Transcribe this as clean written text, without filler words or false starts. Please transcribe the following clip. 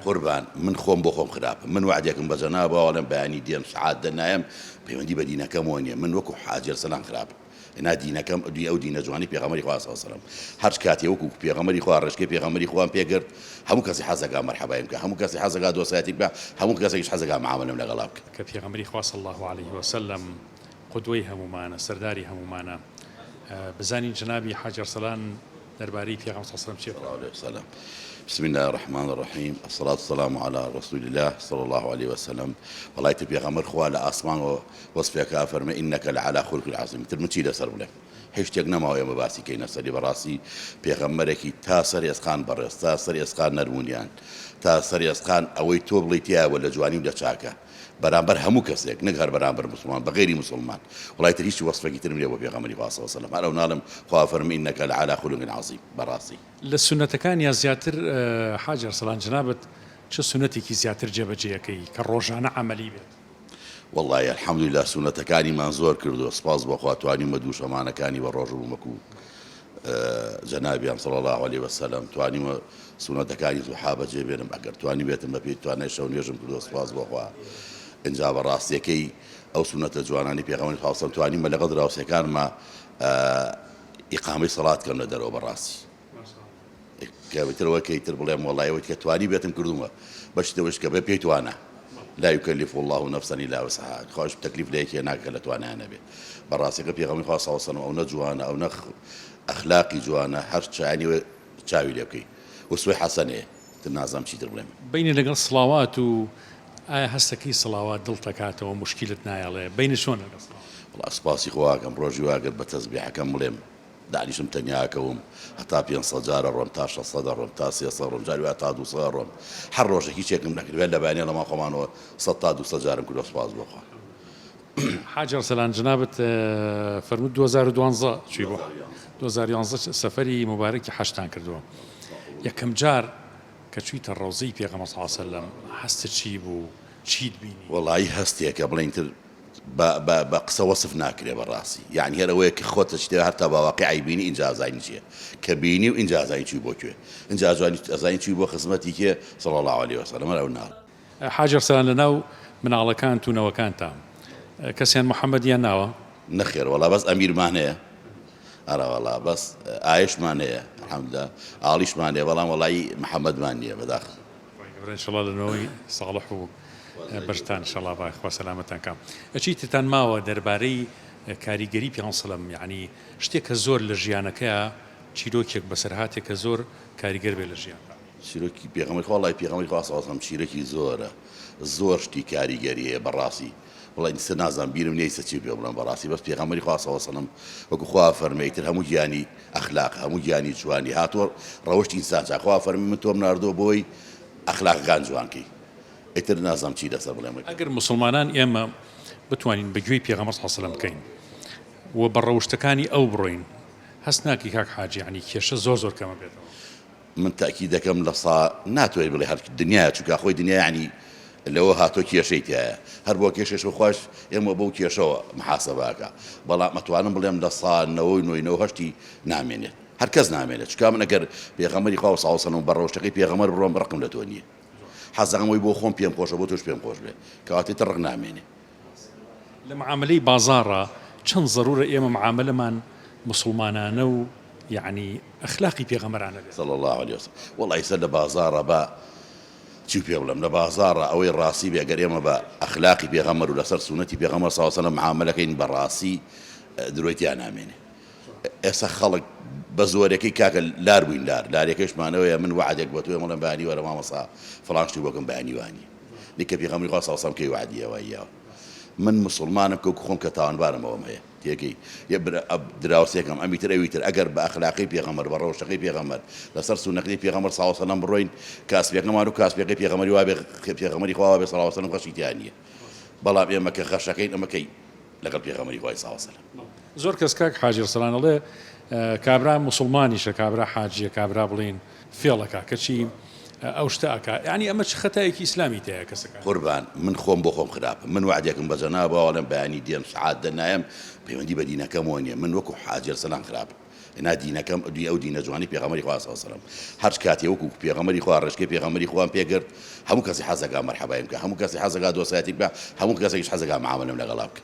قوربان من خۆم بۆ خۆم خراپە من وعدێکم بە جەنابەوەڵێم بەیانی دێم سعات دەنایم پەیوەندی بە دینەکەم وە نییە من وەکو حاجر سەلام خراپە هێنا دینەکەم ئەو دینە جوانی پێغەمبەری خوا صلی الله علیه و سلم هەر کاتێ وەکو پێغەمبەری خوا ڕێژکەی پێغەمبەری خوام پێگرت هەموو کەسی حەزەکا مەرحەبایم بکە هەموو کەسی حەزەکا دۆسایەتی بکە هەموو کەسێکیش حەزەکا معاملەم لەگەڵا بکە کە پێغەمبەری خوا صلی الله علیه و سلم قودوەی هەمومانە سەرداری هەمومانە بزانین جنابی حاجر سەلام دەربارەی پێغەمبەر صلی الله علیه و سلم بسم الله الرحمن الرحيم الصلاة والسلام على رسول الله صلى الله عليه وسلم والله تبيغمر خوال أسمان وصفك أفرم إنك لعلى خلق عظيم ترمتشي لسر بله هشتك نما ويا مباسي كي نسري براسي بيغمرك تاسر يسقان برس تاسر يسقان نرمونيان تاسر يسقان أوي توب ليتيا ولا جواني ولا شاكا برامبر همو كسيك نقهر برامبر مسلمان بغير مسلمان والله تريش وصفك ترمي وبيغمر صلى الله عليه وسلم أنا ونعلم خوافرم إنك لعلى خلق عظيم براسي للسنة كان يا زياتر حاجر سەلام جنابت چه سنتێکی زیاتر جێبەجێەکەی کە ڕۆژانە عملی بێت والله الحمد لله سنتەکانیمان زۆر کردو سپاس بەخوا توانیمە دوو شەمانەکانی بە ڕۆژ بوومەکو جەنابیان صلی الله عليه وسلم توانیمە سنتەکانی زوحابە جێبێنم ئەگەر توانی بێتم بە پێی توانای شەو نوێژم کردو سپاس بەخوا ئینجا بەڕاستیەکەی ئەو سنتە جوانانی پێغەمبەری خوا صلی توانیمە لەگەڵ دراوسێکانمە ئیقامەی سەڵات کەم لە دەرەوە بەڕاستی کەوترەوە کەیتر بڵێم وڵایەوەی کە توانی بێتم کردومە بەشتەوەش کە بە پێی توانە لا يكلف الله نفسا الا وسعها خۆش تەکلیف لە یەکێ ناکە لە توانایانە بێ بەڕاستیەکە پێغەمبەری خوا صلی الله علیه و سلم ئەو نەجوانە ئەو نەخ ئەخلاقی جوانە هەر چانی چاوی لێ بکەی وسوەی حەسەنەیە تر نازانم چیتر بڵێم بینی لەگەڵ سڵاوات و ئایا هەستەکەی سڵاوات دڵتەکاتەوە مشکلت نایەڵێ بینی چۆن لەگەڵ سڵاوات والله سپاسی خواکەم ڕۆژی واگەر بە تەسبیحەکەم بڵێم دانیشم تەنیاکەوم هەتا 500 جارە ڕۆم تا 600 ڕۆم تا 300 ڕۆم جاری تا 200 ڕۆم هەر ڕۆژێک هیچێکم نەکردوێت لە بەیانێ لەما خۆمانەوە 100 تا 200 جارم کردو سپاس بۆخوا حاجر سەلام جنابت فەرموود 2012 چی بۆ 2011 سەفەری مبارەکی حەجتان کردووە یەکەم جار کە چوویتە ڕەوزەی پێغەمبەر صلی الله علیه و سلم هەستت چی بوو چیت بینی وڵی هەستێکە بڵێن تر بە قسە وەصف ناکرێ بەڕاستی یعنی هەرەوەیە کە خۆتە شتێ هەر تا باواقعی بینی اینجا ئازانی چییە کە بینی و اینجا ئازانی چووی بۆ کوێ اینجا ئازانی چووی بۆ خزمەتی کێ صلی الله عليه وسلم لەو ناو حاجر سەلام لەناو مناڵەکان توونەوەکانتان کەسیان محەممەدیان ناوە نەخێر وەڵا بەس ئەمیرمان هەیە ئەرە وەڵا بەس ئایشمان هەیە الحەمدوللا ئاڵیشمان هەیە بەڵام وەڵی محەممەدمان نییە بەداخ انشاءالله لەنەوەی ساڵح و بەشتان انشاءالله با خوا سەلامەتان کام ئەچیتتان ماوە دەربارەی کاریگەری پێغەمبەر صلی الله علیه و سلم یعنی شتێک کە زۆر لە ژیانەکەیە چیرۆکێک بەسەرهاتێک کە زۆر کاریگەر بێ لە ژیان چیرۆکی پێغەمبەری خوا وڵی پێغەمبەری خوا صلی الله علیه و سلم چیرۆکی زۆرە زۆر شتی کاریگەریە بەڕاستی وڵی ئینسا نازانم بیرم نییە چی پێ بڵێم بەڕاستی بەس پێغەمبەری خوا صلی الله علیه و سلم وەکو خوا فەرمێتر هەموو گیانی ئەخلاق هەموو گیانی جوانی هاتووە ڕەوشتی ئینسان چا خوا فەرمی من تۆم ناردووە بۆی ئەخلاقەکان جوانکەی ئیتر نازانم چی لەسەر بڵێم ئەگەر مسلمانان ئێمە بتوانین بەگوێی پێغەمبەر صلی الله علیه و سلم بکەین و بە ڕەوشتەکانی ئەو بڕۆین هەست ناکەی کاک حاجی یعنی کێشە زۆر کەمە بێتەوە من تاکید دەکەم لە ناتوانێت بڵێ هەر دنیاە چونکە خۆی دنیا یعنی لەوە هاتۆ کێشەی تایە هەر بۆ کێشەش خۆش ئێمە بەو کێشەوە محاسەباکە بەڵام مەتوانم بڵێم لە ساڵ 9 نامێنێت هەر کەس نامێنێت چونکە من ئەگەر پێغەمبەری خوا صلی الله علیه و سلم بە ڕەوشتەکەی پێغەمبەر بڕۆم ڕقم لە تۆ نییە حەزەکەم بۆ خۆم پێم خۆشە بۆ تۆش پێم خۆش بێ کەواتێ تر ڕق نامێنێ لە معاملەی بازاڕە چەند ضرورە ئێمە معاملەمان مسلمانانە و یعنی ئەخلاقی پێغەمبەرانە بێت صلی الله عليه وسلم وڵی سەر لە بازاڕە بە چی پێ بڵێم لە بازاڕە ئەوەی ڕاستی بێ ئەگەر ئێمە بە ئەخلاقی پێغەمبەر و لەسەر سونەتی پێغەمبەر صلی الله علیه و سلم معاملەکەین بەڕاستی درۆیتیان نامێنێ ئێستا خەڵک بە زۆرەکەی کاکە لار بووین لارێکەشمانەوەیە من وعدێک بۆ تۆ مەڵێم بەیانی وەرە مامەسا فڵان شتی بۆکەم بەیانی وانی دیکە پێغەمبەری خوا صلی الله علیه و سلم کەی وعدیەوە یاوە من مسلمانم کە خۆم کە تاوانبارمەوەم هەیە تێگەی دراوسێکم ئەمیتر ئەویتر ئەگەر بە ئەخلاقی پێغەمبەر بە ڕەوشتەکەی پێغەمبەر لەسەر سونەکەی پێغەمبەر صلی الله علیه و سلم بڕۆین کاسبێکەمان و کاسبێکی پێغەمبەری وا بێ پێغەمبەری خوا بێ صلی الله علیه و سلم خەشیتیان نییە بەڵام ئێمە کە خەشەکەین ئەمەکەی لەگەڵ پێغەمبەری خوا صلی الله علیه و سلم زۆر کەس کاک حاجر سەلام دەڵێ کابرا مسلمانیشە کابرا حاجیە کابرا بڵین فێڵەکە کەچی ئەو شتە ئەکا یعنی ئەمە چ خەتایەکی ئیسلامی تەیە کەسەکە قوربان من خۆم بۆ خۆم خراپە من وعدێکم بە جەنابەوەڵێم بەیانی دێم سعات دەنایم پەیوەندی بە دینەکەم وە نییە من وەکو حاجر سەلام خراپە هنا دینەکەم ئەو دینە جوانی پێغەمبەری خوا صلی الله علیه و سلم هەر کاتێ وەکو پێغەمبەری خوا ڕێژکەی پێغەمبەری خوان پێگرت هەموو کەسی حەزەکە مەرحەبا بکە هەموو کەسی حەزەکە دۆسایەتی بکە هەموو کەسێکیش حەزەکە معاملەم لەگەڵا بکە